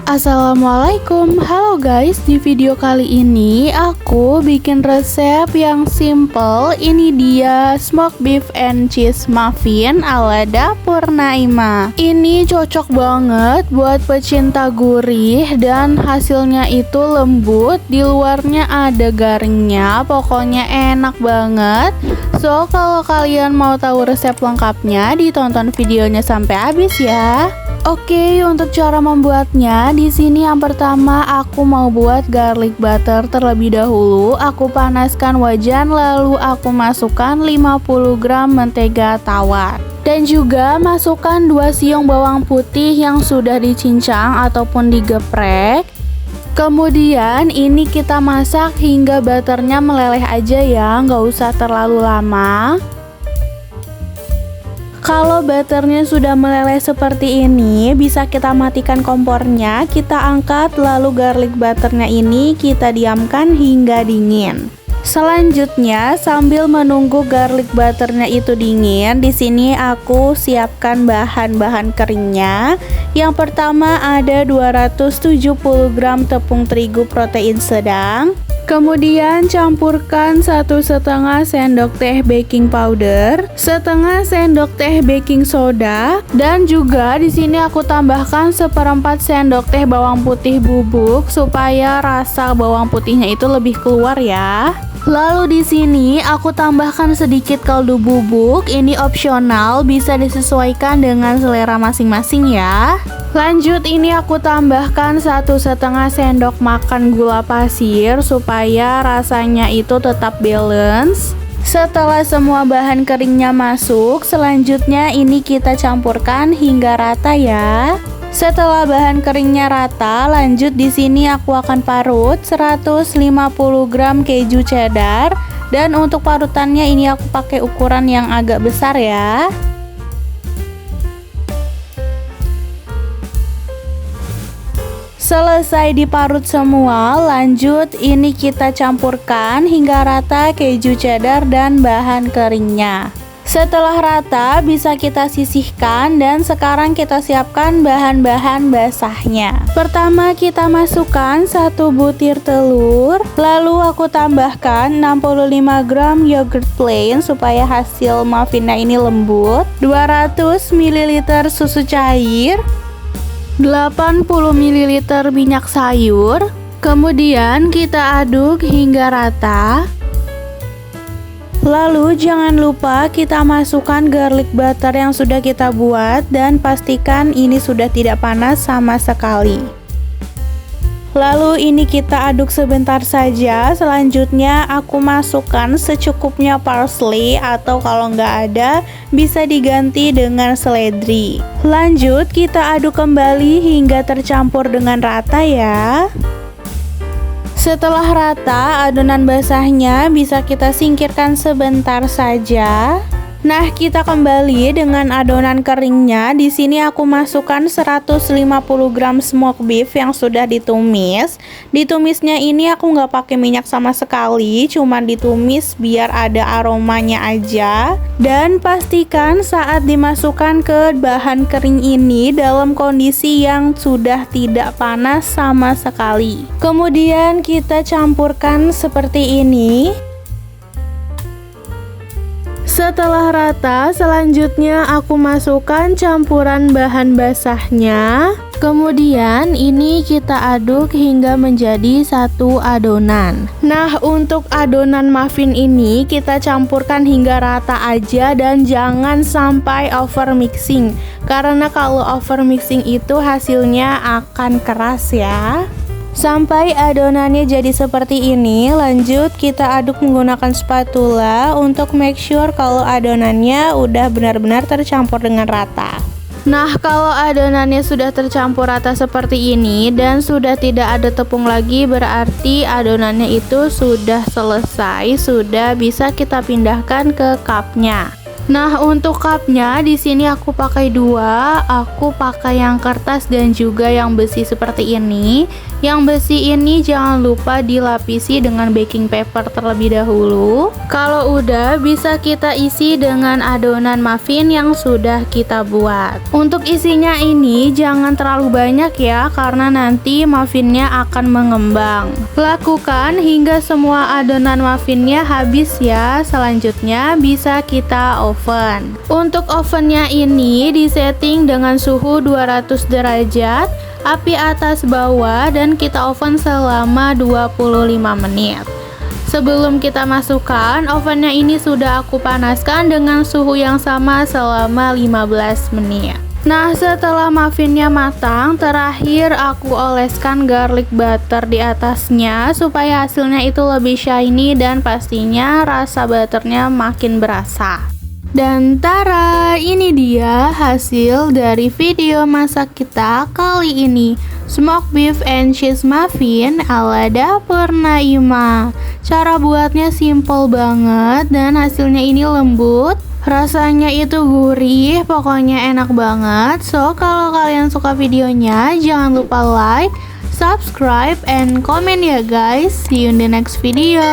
Assalamualaikum, halo guys. Di video kali ini aku bikin resep yang simple. Ini dia smoked beef and cheese muffin ala dapur Naima. Ini cocok banget buat pecinta gurih dan hasilnya itu lembut, di luarnya ada garingnya, pokoknya enak banget. So kalau kalian mau tahu resep lengkapnya, ditonton videonya sampai habis ya. Oke, untuk cara membuatnya, di sini yang pertama aku mau buat garlic butter terlebih dahulu. Aku panaskan wajan lalu aku masukkan 50 gram mentega tawar. Dan juga masukkan 2 siung bawang putih yang sudah dicincang ataupun digeprek. Kemudian ini kita masak hingga butternya meleleh aja ya, nggak usah terlalu lama. Kalau butternya sudah meleleh seperti ini, bisa kita matikan kompornya, kita angkat, lalu garlic butternya ini kita diamkan hingga dingin. Selanjutnya, sambil menunggu garlic butternya itu dingin, di sini aku siapkan bahan-bahan keringnya. Yang pertama ada 270 gram tepung terigu protein sedang. Kemudian campurkan 1,5 sendok teh baking powder, setengah sendok teh baking soda, dan juga di sini aku tambahkan 1/4 sendok teh bawang putih bubuk supaya rasa bawang putihnya itu lebih keluar ya. Lalu di sini aku tambahkan sedikit kaldu bubuk, ini opsional, bisa disesuaikan dengan selera masing-masing ya. Lanjut ini aku tambahkan 1,5 sendok makan gula pasir supaya rasanya itu tetap balance. Setelah semua bahan keringnya masuk, selanjutnya ini kita campurkan hingga rata ya. Setelah bahan keringnya rata, lanjut di sini aku akan parut 150 gram keju cheddar, dan untuk parutannya ini aku pakai ukuran yang agak besar ya. Selesai diparut semua, lanjut ini kita campurkan hingga rata keju cheddar dan bahan keringnya. Setelah rata bisa kita sisihkan, dan sekarang kita siapkan bahan-bahan basahnya. Pertama kita masukkan 1 butir telur, lalu aku tambahkan 65 gram yogurt plain supaya hasil muffinnya ini lembut, 200 ml susu cair, 80 ml minyak sayur. Kemudian kita aduk hingga rata. Lalu jangan lupa kita masukkan garlic butter yang sudah kita buat, dan pastikan ini sudah tidak panas sama sekali. Lalu ini kita aduk sebentar saja. Selanjutnya aku masukkan secukupnya parsley, atau kalau nggak ada bisa diganti dengan seledri. Lanjut kita aduk kembali hingga tercampur dengan rata ya. Setelah rata, adonan basahnya bisa kita singkirkan sebentar saja. Nah, kita kembali dengan adonan keringnya. Di sini aku masukkan 150 gram smoked beef yang sudah ditumis. Ditumisnya ini aku nggak pakai minyak sama sekali, cuman ditumis biar ada aromanya aja. Dan pastikan saat dimasukkan ke bahan kering ini dalam kondisi yang sudah tidak panas sama sekali. Kemudian kita campurkan seperti ini. Setelah rata, selanjutnya aku masukkan campuran bahan basahnya. Kemudian ini kita aduk hingga menjadi satu adonan. Nah, untuk adonan muffin ini kita campurkan hingga rata aja, dan jangan sampai over mixing, karena kalau over mixing itu hasilnya akan keras ya. Sampai adonannya jadi seperti ini. Lanjut kita aduk menggunakan spatula untuk make sure kalau adonannya udah benar-benar tercampur dengan rata. Nah, kalau adonannya sudah tercampur rata seperti ini dan sudah tidak ada tepung lagi, berarti adonannya itu sudah selesai, sudah bisa kita pindahkan ke cupnya. Nah, untuk cupnya di sini aku pakai dua. Aku pakai yang kertas dan juga yang besi seperti ini. Yang besi ini jangan lupa dilapisi dengan baking paper terlebih dahulu. Kalau udah, bisa kita isi dengan adonan muffin yang sudah kita buat. Untuk isinya ini jangan terlalu banyak ya, karena nanti muffinnya akan mengembang. Lakukan hingga semua adonan muffinnya habis ya. Selanjutnya bisa kita oven. Untuk ovennya ini disetting dengan suhu 200 derajat, api atas bawah, dan kita oven selama 25 menit. Sebelum kita masukkan, ovennya ini sudah aku panaskan dengan suhu yang sama selama 15 menit. Nah, setelah muffinnya matang, terakhir aku oleskan garlic butter di atasnya supaya hasilnya itu lebih shiny dan pastinya rasa butternya makin berasa. Dan tara, ini dia hasil dari video masak kita kali ini, smoked beef and cheese muffin ala dapur Naima. Cara buatnya simple banget dan hasilnya ini lembut, rasanya itu gurih, pokoknya enak banget. So, kalau kalian suka videonya, jangan lupa like, subscribe, and comment ya guys. See you in the next video.